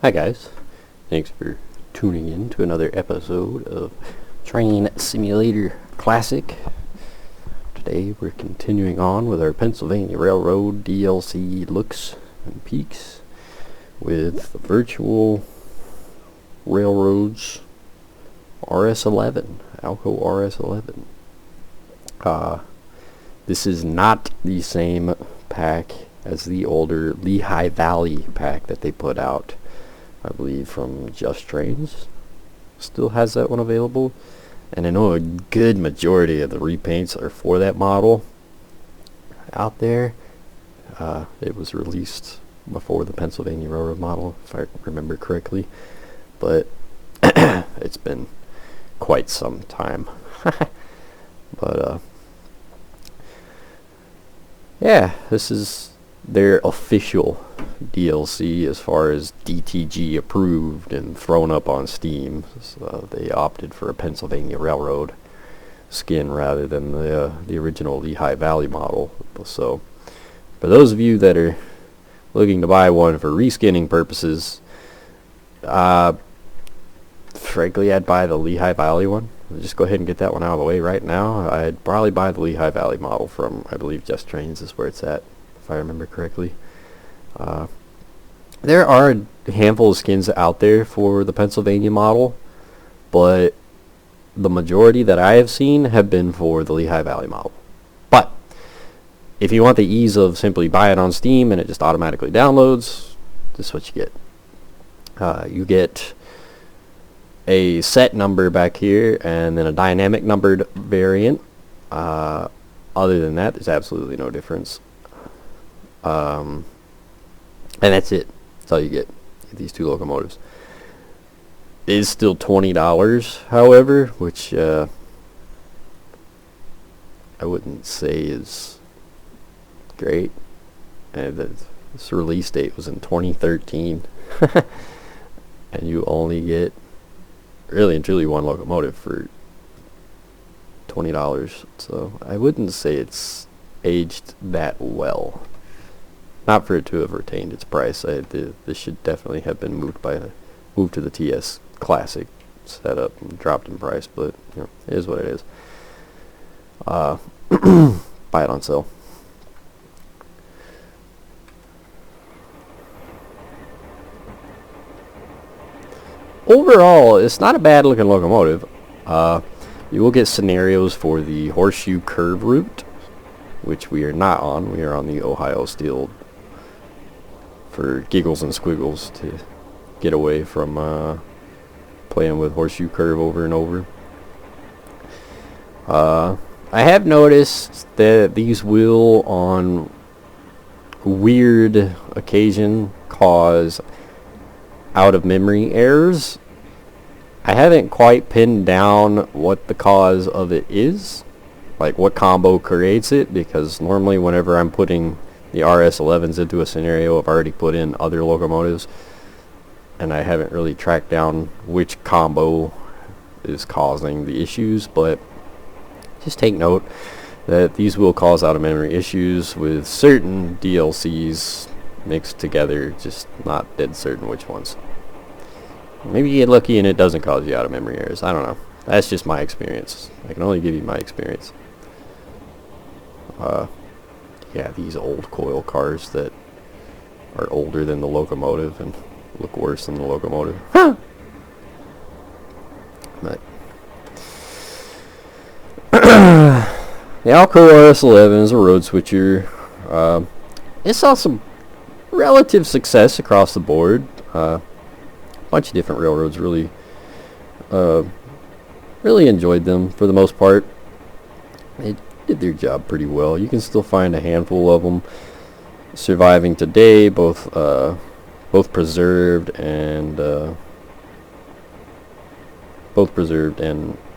Hi guys, thanks for tuning in to another episode of Train Simulator Classic. Today we're continuing on with our Pennsylvania Railroad DLC looks and peeks with the Virtual Railroads RS11, Alco RS11. This is not the same pack as the older Lehigh Valley pack that they put out, I believe, from Just Trains. Still has that one available, and I know a good majority of the repaints are for that model out there. It was released before the Pennsylvania Railroad model, if I remember correctly, but it's been quite some time. But yeah, this is their official DLC as far as DTG approved and thrown up on Steam. So they opted for a Pennsylvania Railroad skin rather than the original Lehigh Valley model. So for those of you that are looking to buy one for reskinning purposes, frankly I'd buy the Lehigh Valley one. Just go ahead and get that one out of the way right now. I'd probably buy the Lehigh Valley model from, I believe, Just Trains is where it's at, if I remember correctly. There are a handful of skins out there for the Pennsylvania model, but the majority that I have seen have been for the Lehigh Valley model. But if you want the ease of simply buy it on Steam and it just automatically downloads, this is what you get. You get a set number back here and then a dynamic numbered variant. Other than that, there's absolutely no difference. And that's it. That's all you get. These two locomotives. It is still $20, however, which I wouldn't say is great. And this release date was in 2013. And you only get really and truly one locomotive for $20. So I wouldn't say it's aged that well. Not for it to have retained its price. This should definitely have been moved to the TS Classic setup and dropped in price, but you know, it is what it is. Buy it on sale. Overall, it's not a bad looking locomotive. You will get scenarios for the horseshoe curve route, which we are not on. We are on the Ohio Steel for giggles and squiggles to get away from playing with horseshoe curve over and over. I have noticed that these will, on weird occasion, cause out of memory errors. I haven't quite pinned down what the cause of it is, like what combo creates it, because normally whenever I'm putting the RS11s into a scenario, I've already put in other locomotives, and I haven't really tracked down which combo is causing the issues. But just take note that these will cause out of memory issues with certain DLCs mixed together, just not dead certain which ones. Maybe you get lucky and it doesn't cause you out of memory errors. I don't know. That's just my experience. I can only give you my experience. Yeah, these old coil cars that are older than the locomotive and look worse than the locomotive. Huh. But the Alco RS11 is a road switcher. It saw some relative success across the board. Bunch of different railroads really enjoyed them for the most part. They did their job pretty well. You can still find a handful of them surviving today, both preserved and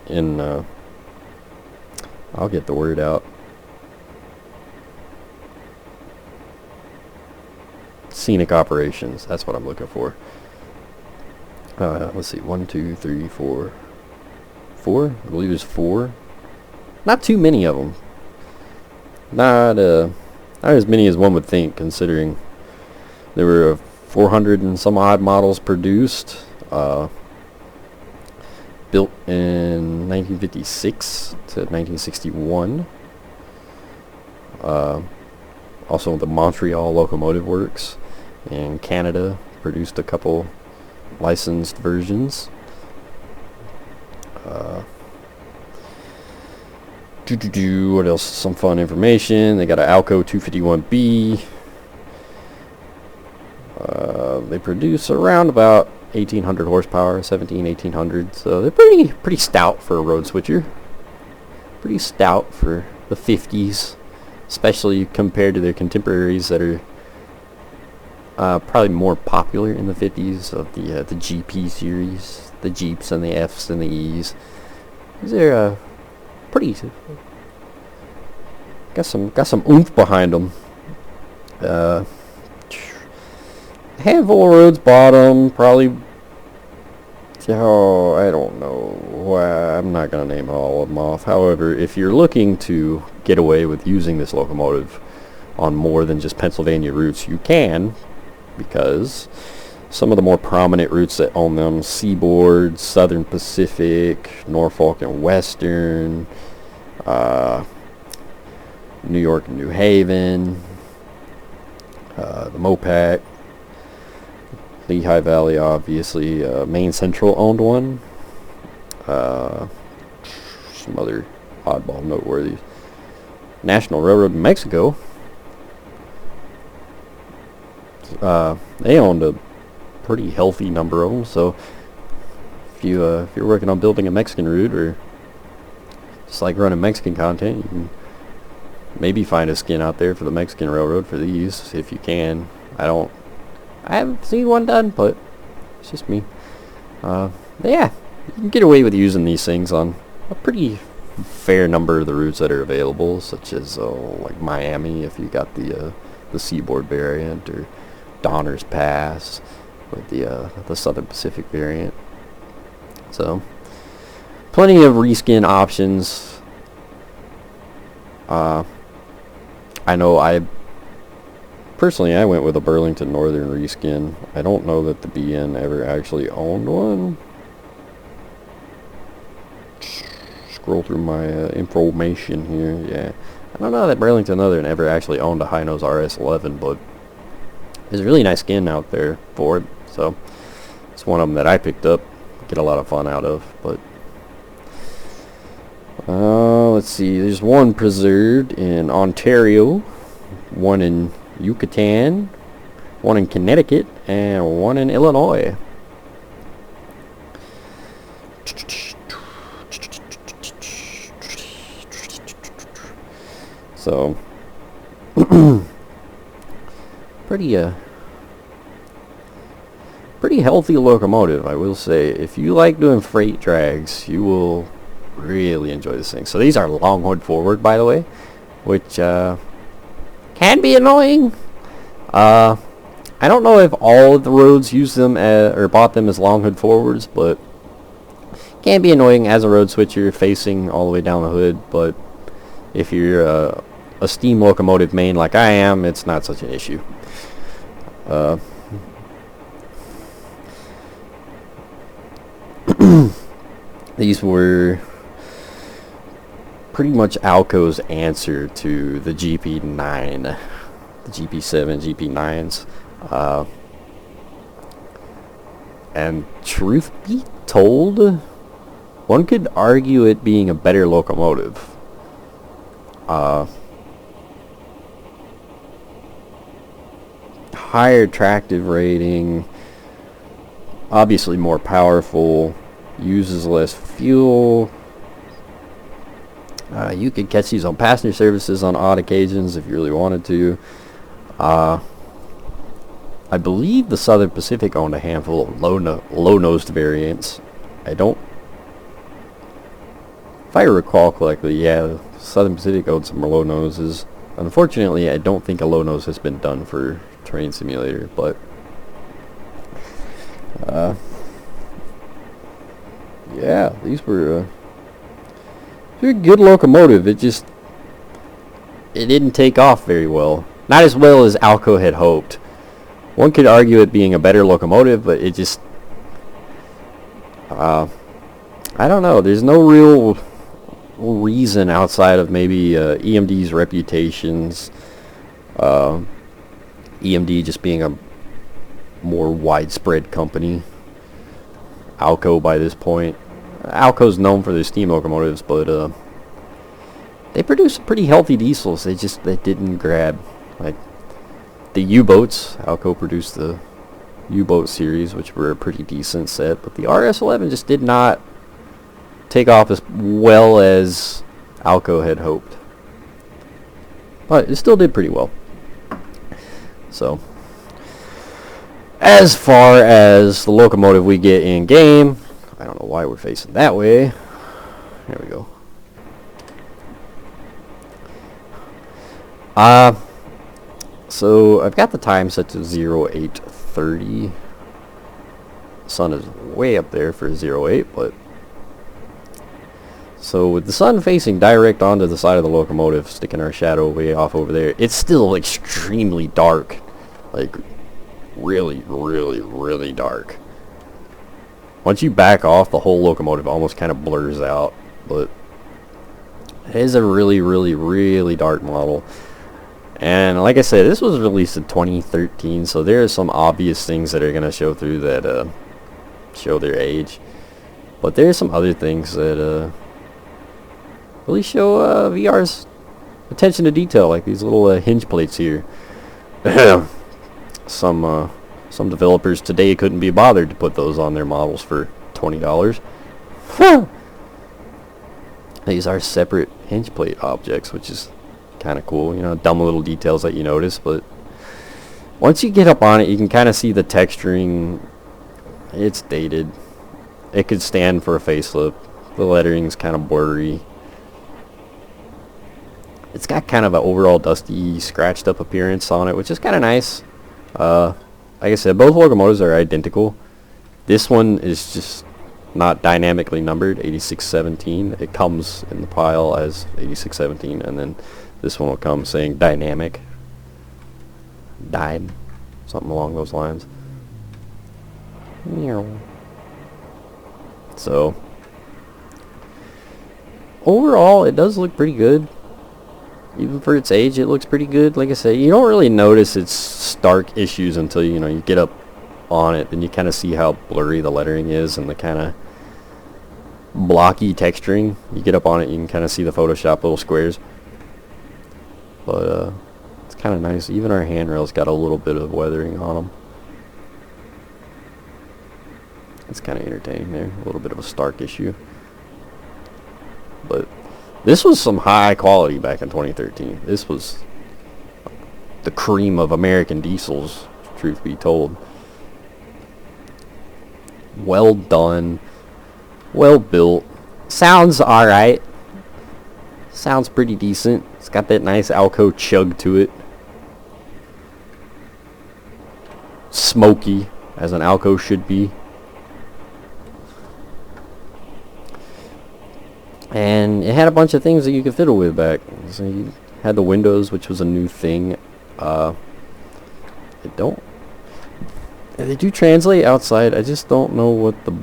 in I'll get the word out. Scenic operations. That's what I'm looking for. Let's see. 1, 2, 3, 4. 4? I believe there's 4. Not too many of them. Not as many as one would think, considering there were a 400 and some odd models produced. Built in 1956 to 1961. Also the Montreal Locomotive Works in Canada produced a couple licensed versions. What else? Some fun information. They got an Alco 251B. They produce around about 1800 horsepower, 1800. So they're pretty stout for a road switcher. Pretty stout for the 50s, especially compared to their contemporaries that are probably more popular in the 50s of the GP series, the Jeeps and the Fs and the Es. These are pretty got some oomph behind them. Handful of roads bottom, probably. Oh, I don't know. I'm not gonna name all of them off. However, if you're looking to get away with using this locomotive on more than just Pennsylvania routes, you can, because some of the more prominent routes that own them: Seaboard, Southern Pacific, Norfolk and Western, New York and New Haven, the Mopac, Lehigh Valley, obviously, Maine Central owned one, some other oddball noteworthy. National Railroad in Mexico, they owned a pretty healthy number of them. So if you're working on building a Mexican route, or just like running Mexican content, you can maybe find a skin out there for the Mexican Railroad for these, if you can. I haven't seen one done, but it's just me. Yeah, you can get away with using these things on a pretty fair number of the routes that are available, such as like Miami, if you got the Seaboard variant, or Donner's Pass with the Southern Pacific variant. So plenty of reskin options. I know I went with a Burlington Northern reskin. I don't know that the BN ever actually owned one. Scroll through my information here. Yeah, I don't know that Burlington Northern ever actually owned a high-nose RS11, but there's a really nice skin out there for it. So it's one of them that I picked up. Get a lot of fun out of. But let's see. There's one preserved in Ontario, one in Yucatan, one in Connecticut, and one in Illinois. So pretty healthy locomotive, I will say. If you like doing freight drags, you will really enjoy this thing. So these are long hood forward, by the way, which can be annoying. I don't know if all of the roads use them or bought them as long hood forwards, but can be annoying as a road switcher facing all the way down the hood. But if you're a steam locomotive main like I am, it's not such an issue. These were pretty much Alco's answer to the GP9, the GP7, GP9s. And truth be told, one could argue it being a better locomotive. Higher tractive rating, obviously more powerful, uses less fuel. You could catch these on passenger services on odd occasions if you really wanted to. I believe the Southern Pacific owned a handful of low-nosed variants. If I recall correctly, yeah, Southern Pacific owned some low noses. Unfortunately, I don't think a low nose has been done for Train Simulator, but yeah, these were a good locomotive. It didn't take off very well. Not as well as Alco had hoped One could argue it being a better locomotive, but it just, I don't know. There's no real reason outside of maybe EMD's reputations, EMD just being a more widespread company. Alco by this point. Alco's known for their steam locomotives, but they produce pretty healthy diesels. They didn't grab, like, the U-boats. Alco produced the U-boat series, which were a pretty decent set, but the RS11 just did not take off as well as Alco had hoped. But it still did pretty well. So, as far as the locomotive we get in game, I don't know why we're facing that way. There we go. So I've got the time set to 0830. Sun is way up there for 08, but so with the sun facing direct onto the side of the locomotive, sticking our shadow way off over there, it's still extremely dark. Like, really, really, really dark. Once you back off, the whole locomotive almost kind of blurs out, but it is a really, really, really dark model. And like I said, this was released in 2013, so there are some obvious things that are going to show through that show their age. But there are some other things that really show VR's attention to detail, like these little hinge plates here. Some developers today couldn't be bothered to put those on their models for $20. These are separate hinge plate objects, which is kind of cool. You know, dumb little details that you notice, but once you get up on it, you can kind of see the texturing. It's dated. It could stand for a facelift. The lettering's kind of blurry. It's got kind of an overall dusty, scratched up appearance on it, which is kind of nice. Like I said, both locomotives are identical. This one is just not dynamically numbered, 8617. It comes in the pile as 8617, and then this one will come saying dynamic. Died. Something along those lines. So, overall, it does look pretty good. Even for its age, it looks pretty good. Like I said, you don't really notice its stark issues until you get up on it, and you kind of see how blurry the lettering is and the kind of blocky texturing. You get up on it, you can kind of see the Photoshop little squares. But it's kind of nice. Even our handrails got a little bit of weathering on them. It's kind of entertaining there. A little bit of a stark issue. But this was some high quality back in 2013. This was the cream of American diesels, truth be told. Well done. Well built. Sounds alright. Sounds pretty decent. It's got that nice Alco chug to it. Smoky, as an Alco should be. And it had a bunch of things that you could fiddle with back. So you had the windows, which was a new thing. They do translate outside. I just don't know what the...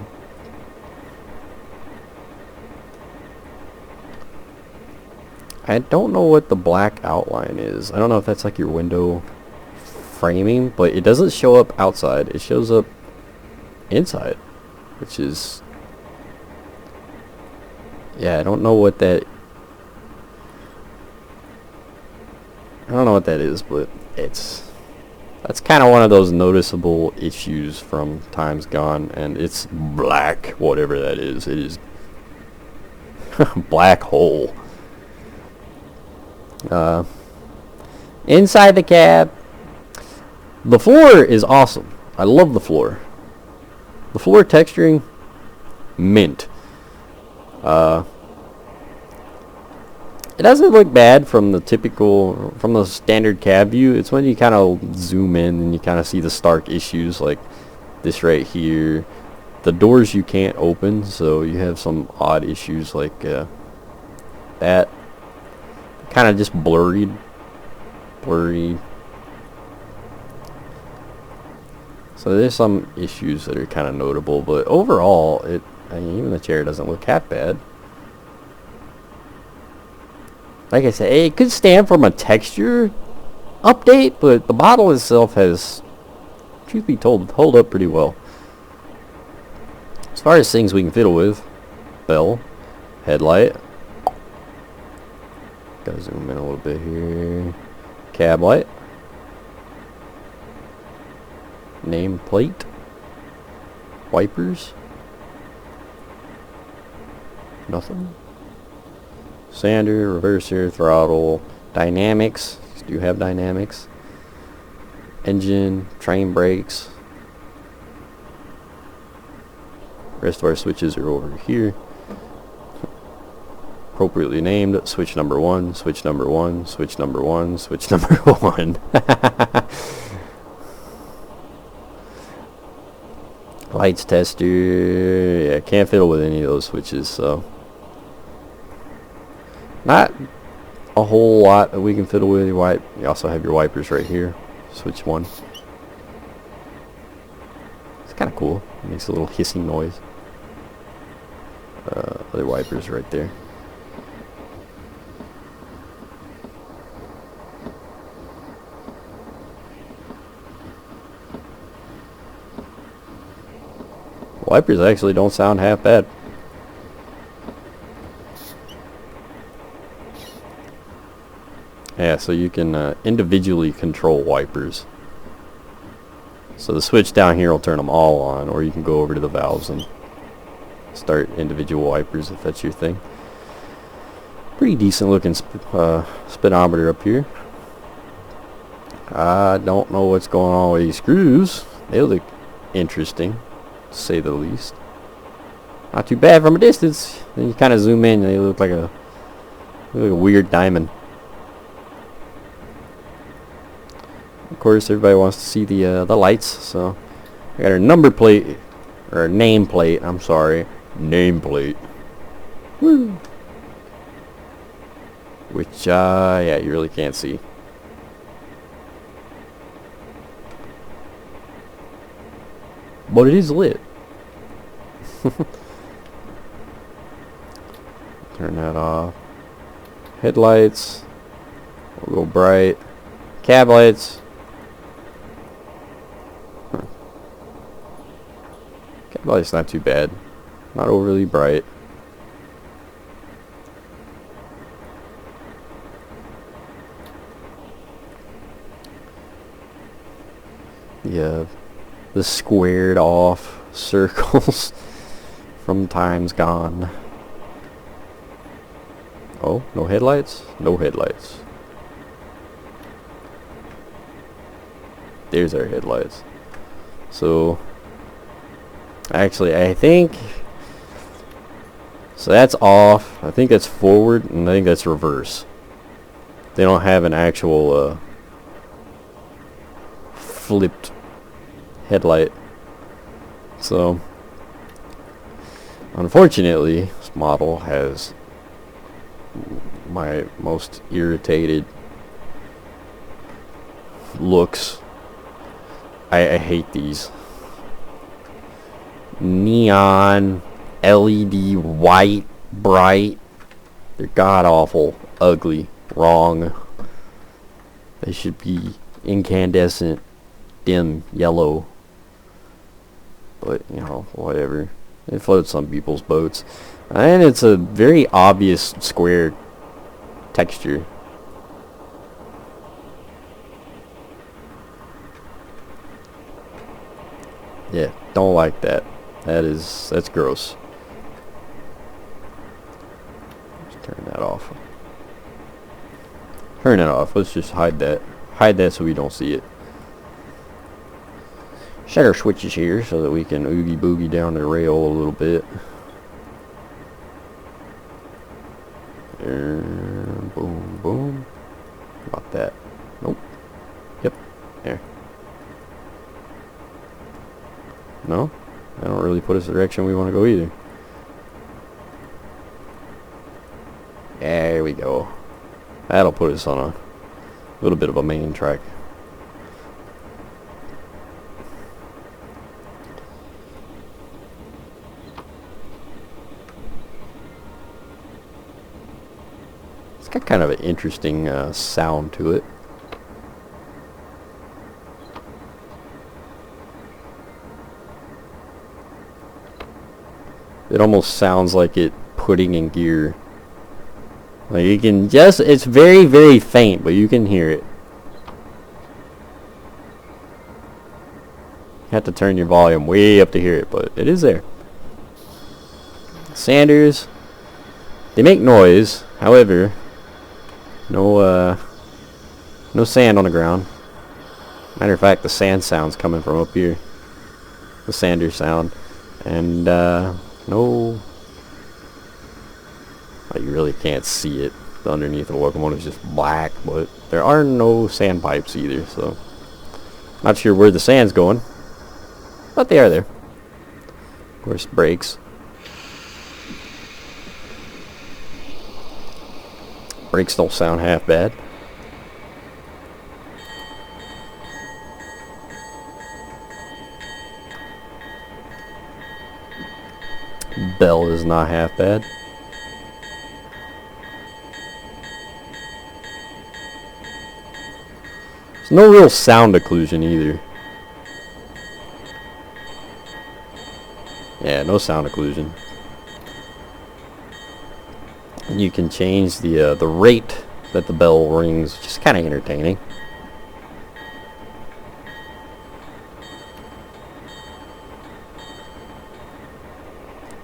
I don't know what the black outline is. I don't know if that's like your window framing, but it doesn't show up outside. It shows up inside, which is... Yeah, I don't know what that... I don't know what that is, but that's kind of one of those noticeable issues from times gone, and it's black, whatever that is. It is black hole. Inside the cab, the floor is awesome. I love the floor. The floor texturing, mint. It doesn't look bad from the standard cab view. It's when you kind of zoom in and you kind of see the stark issues, like this right here. The doors you can't open, so you have some odd issues like that. Kind of just blurry. So there's some issues that are kind of notable, but overall, I mean, even the chair doesn't look that bad. Like I said, it could stand from a texture update, but the model itself has, truth be told, hold up pretty well. As far as things we can fiddle with, bell, headlight. Gotta zoom in a little bit here. Cab light. Name plate. Wipers. Nothing. Sander, reverser, throttle, dynamics. Do you have dynamics? Engine, train brakes. Rest of our switches are over here. Appropriately named. Switch number 1, switch number 1, switch number 1, switch number 1. Lights tester. Yeah, can't fiddle with any of those switches, so. Not a whole lot that we can fiddle with. You also have your wipers right here. Switch 1. It's kind of cool. It makes a little hissing noise. Other wipers right there. Wipers actually don't sound half bad. Yeah, so you can individually control wipers. So the switch down here will turn them all on, or you can go over to the valves and start individual wipers if that's your thing. Pretty decent looking speedometer up here. I don't know what's going on with these screws. They look interesting, to say the least. Not too bad from a distance. Then you kind of zoom in and they look like a weird diamond. Of course, everybody wants to see the lights, so I got our number plate, or our name plate, I'm sorry, name plate. Woo! Which, yeah, you really can't see. But it is lit. Turn that off. Headlights. We'll go bright. Cab lights. Cab lights not too bad. Not overly bright. Yeah. The squared off circles from times gone. Oh, no headlights? No headlights. There's our headlights. So, actually, I think, so that's off. I think that's forward, and I think that's reverse. They don't have an actual flipped headlight. So, unfortunately, this model has my most irritated looks. I hate these neon LED white bright. They're god awful, ugly, wrong. They should be incandescent dim yellow, but you know, whatever. It floats some people's boats, and it's a very obvious square texture. Yeah, don't like that. That's gross. Let's turn that off. Turn that off. Let's just hide that. Hide that so we don't see it. Set our switches here so that we can oogie boogie down the rail a little bit. And boom, boom. About that. Nope. Yep. There. No? I don't really put us the direction we want to go either. There we go. That'll put us on a little bit of a main track. It's got kind of an interesting sound to it. It almost sounds like it putting in gear. Like you can just, it's very, very faint, but you can hear it. You have to turn your volume way up to hear it, but it is there. Sanders, they make noise, however, no sand on the ground. Matter of fact, the sand sound's coming from up here. The Sanders sound. And, no... Oh, you really can't see it. Underneath the locomotive is just black, but there are no sand pipes either, so... Not sure where the sand's going, but they are there. Of course, brakes. Brakes don't sound half bad. Bell is not half bad. There's no real sound occlusion either. Yeah, no sound occlusion. And you can change the rate that the bell rings, which is kind of entertaining.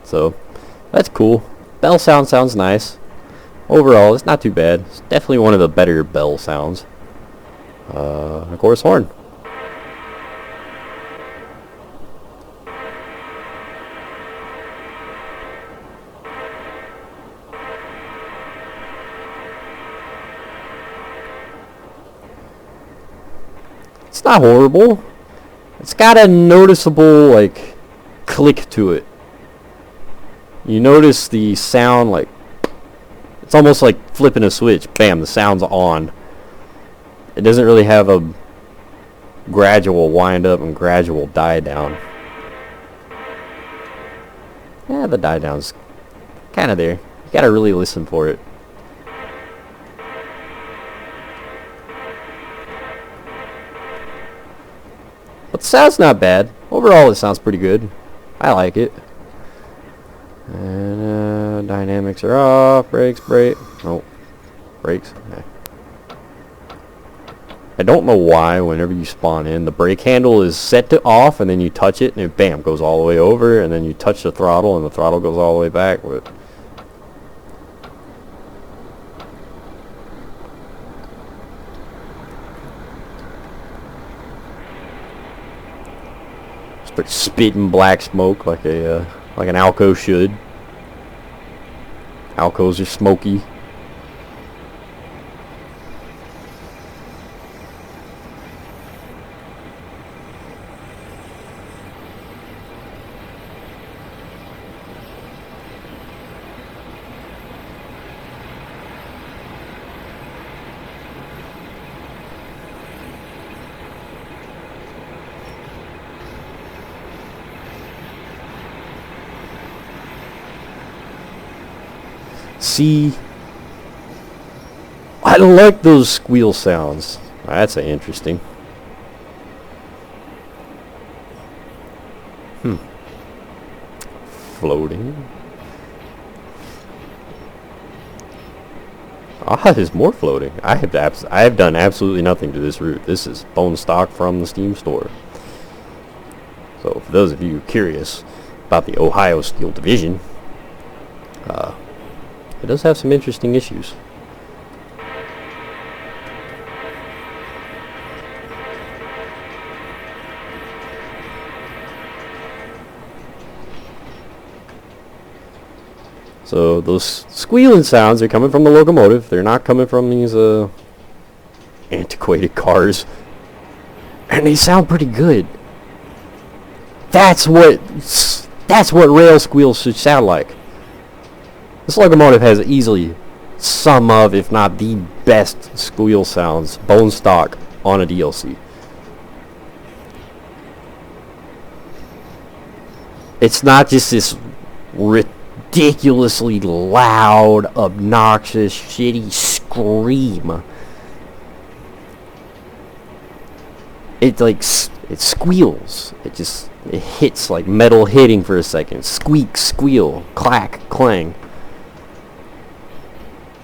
So that's cool. Bell sounds nice. Overall, it's not too bad. It's definitely one of the better bell sounds. Of course, horn. It's not horrible. It's got a noticeable, like, click to it. You notice the sound, like, it's almost like flipping a switch. Bam, the sound's on. It doesn't really have a gradual wind up and gradual die down. Yeah, the die down's kind of there. You gotta really listen for it. But the sound's not bad. Overall, it sounds pretty good. I like it. And dynamics are off. Brakes, brake. Oh, brakes. Okay. I don't know why whenever you spawn in, the brake handle is set to off, and then you touch it, and it bam goes all the way over, and then you touch the throttle, and the throttle goes all the way back. But start spitting black smoke like a like an Alco should. Alcos are smoky. See, I like those squeal sounds. That's interesting. Floating. Ah, there's more floating. I have done absolutely nothing to this route. This is bone stock from the Steam store. So for those of you curious about the Ohio Steel Division, it does have some interesting issues. So those squealing sounds are coming from the locomotive. They're not coming from these antiquated cars. And they sound pretty good. That's what rail squeals should sound like. This locomotive has easily some of, if not the best squeal sounds, bone stock, on a DLC. It's not just this ridiculously loud, obnoxious, shitty scream. It like it squeals. It hits like metal hitting for a second. Squeak, squeal, clack, clang.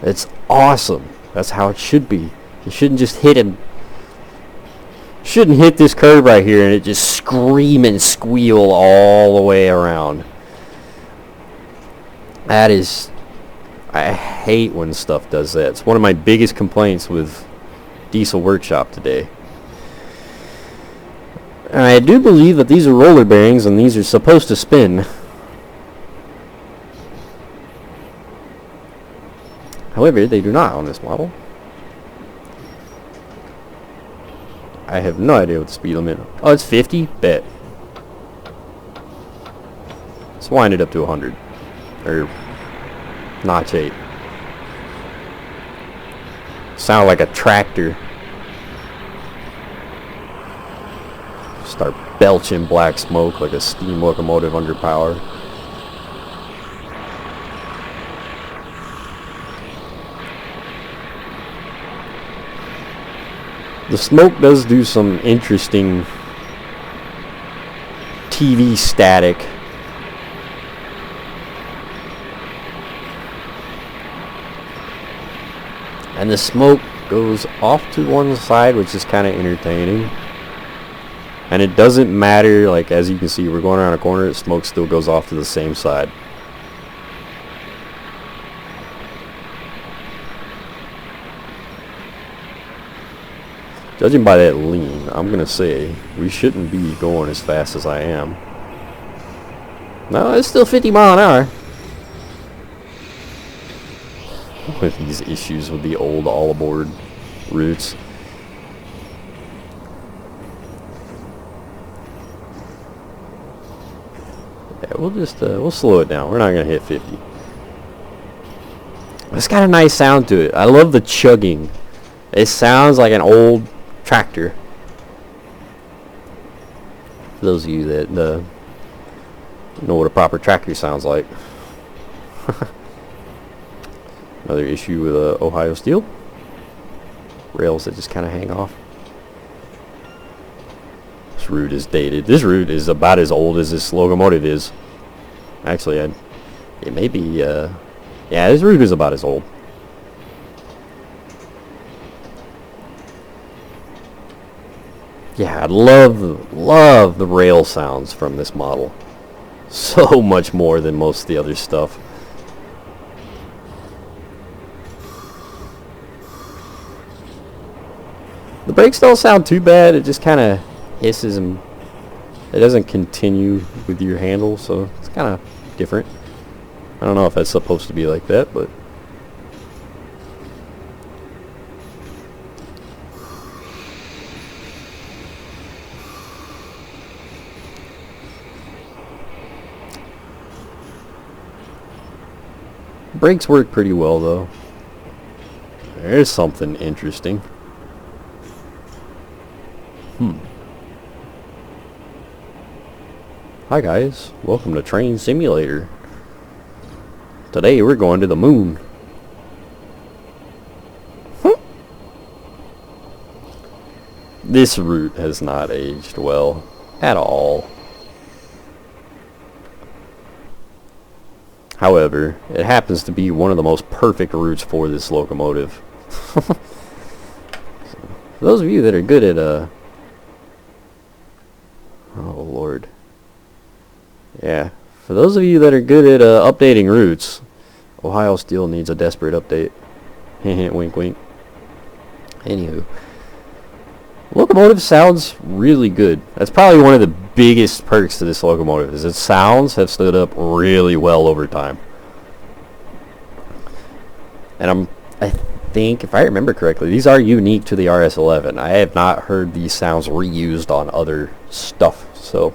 It's awesome. That's how it should be. You shouldn't just hit him. Shouldn't hit this curve right here and it just scream and squeal all the way around. That is, I hate when stuff does that. It's one of my biggest complaints with Diesel Workshop today. And I do believe that these are roller bearings and these are supposed to spin. However, they do not on this model. I have no idea what the speed limit. Oh, it's 50? Bet. Let's wind it up to 100. Or notch 8. Sound like a tractor. Start belching black smoke like a steam locomotive under power. The smoke does do some interesting TV static. And the smoke goes off to one side, which is kind of entertaining. And it doesn't matter, like as you can see, we're going around a corner, the smoke still goes off to the same side. Judging by that lean, I'm going to say we shouldn't be going as fast as I am. No, it's still 50 mile an hour. With these issues with the old all-aboard routes. Yeah, we'll just, we'll slow it down. We're not going to hit 50. It's got a nice sound to it. I love the chugging. It sounds like an old tractor. For those of you that know what a proper tractor sounds like. Another issue with Ohio Steel. Rails that just kind of hang off. This route is dated. This route is about as old as this locomotive is. Actually, it may be, yeah, this route is about as old. Yeah, I love the rail sounds from this model. So much more than most of the other stuff. The brakes don't sound too bad. It just kind of hisses and it doesn't continue with your handle, so it's kind of different. I don't know if that's supposed to be like that, but brakes work pretty well though. There's something interesting. Hi guys, welcome to Train Simulator. Today we're going to the moon. This route has not aged well at all. However, it happens to be one of the most perfect routes for this locomotive. For those of you that are good at oh lord. Yeah, for those of you that are good at updating routes, Ohio Steel needs a desperate update. Hint hint, wink wink. Anywho, locomotive sounds really good. That's probably one of the biggest perks to this locomotive, is its sounds have stood up really well over time. And I think, if I remember correctly, these are unique to the RS11. I have not heard these sounds reused on other stuff, so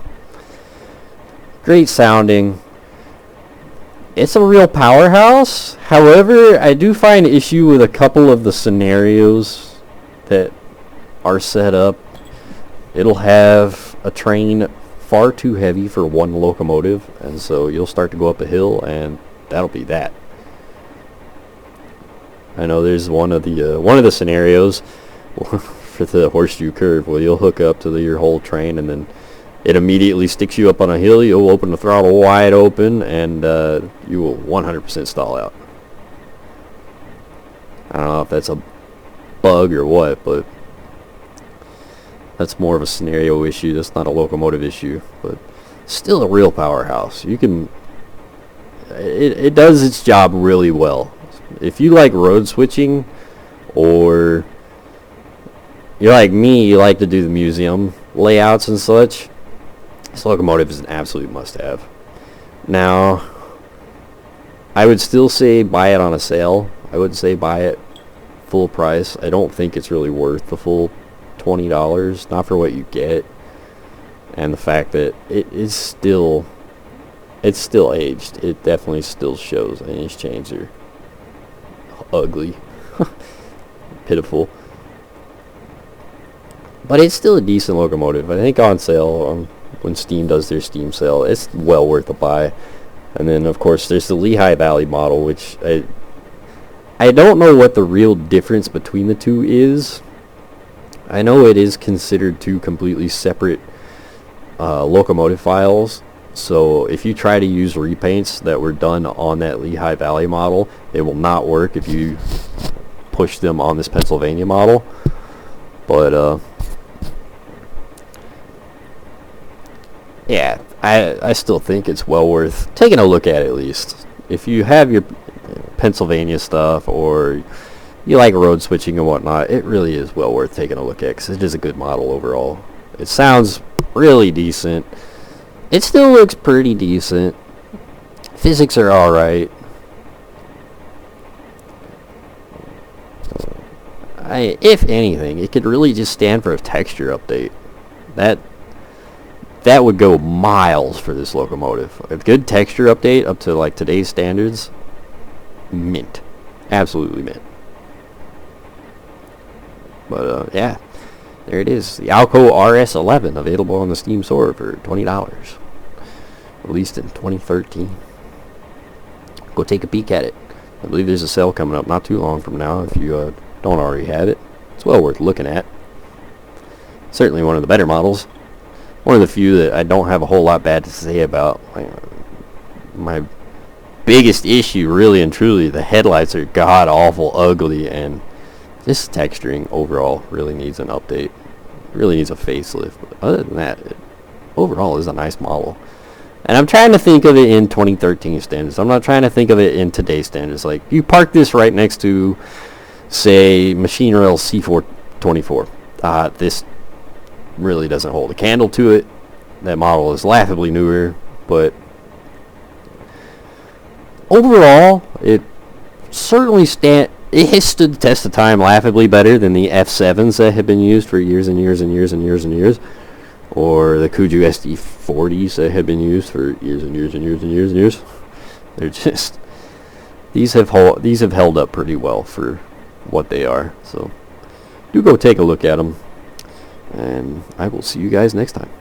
great sounding. It's a real powerhouse. However, I do find issue with a couple of the scenarios that are set up. It'll have a train far too heavy for one locomotive, and so you'll start to go up a hill and that'll be that. I know there's one of the scenarios for the horseshoe curve where you'll hook up to your whole train and then it immediately sticks you up on a hill. You'll open the throttle wide open and you will 100% stall out. I don't know if that's a bug or what, but that's more of a scenario issue. That's not a locomotive issue, but still a real powerhouse. You can, it does its job really well. If you like road switching, or you're like me, you like to do the museum layouts and such, this locomotive is an absolute must-have. Now, I would still say buy it on a sale. I wouldn't say buy it full price. I don't think it's really worth the full $20, not for what you get, and the fact that it's still aged. It definitely still shows, and these chains are ugly, pitiful, but it's still a decent locomotive. I think on sale, when Steam does their Steam sale, it's well worth a buy. And then of course there's the Lehigh Valley model, which I don't know what the real difference between the two is. I know it is considered two completely separate locomotive files. So if you try to use repaints that were done on that Lehigh Valley model, they will not work if you push them on this Pennsylvania model. But yeah, I still think it's well worth taking a look at least. If you have your Pennsylvania stuff or you like road switching and whatnot, it really is well worth taking a look at because it is a good model overall. It sounds really decent. It still looks pretty decent. Physics are alright. If anything, it could really just stand for a texture update. That would go miles for this locomotive. A good texture update up to like today's standards, mint. Absolutely mint. But yeah, there it is. The Alco RS11, available on the Steam store for $20. Released in 2013. Go take a peek at it. I believe there's a sale coming up not too long from now. If you don't already have it, it's well worth looking at. Certainly one of the better models. One of the few that I don't have a whole lot bad to say about. My biggest issue, really and truly, the headlights are god awful ugly, and this texturing overall really needs an update. Really needs a facelift. But other than that, it overall is a nice model. And I'm trying to think of it in 2013 standards. I'm not trying to think of it in today's standards. Like, you park this right next to, say, Machine Rail C424. This really doesn't hold a candle to it. That model is laughably newer, but overall, it certainly it has stood the test of time laughably better than the F7s that have been used for years and years and years and years and years, or the Kuju SD40s that have been used for years and years and years and years and years. They're just, these have held up pretty well for what they are. So do go take a look at them, and I will see you guys next time.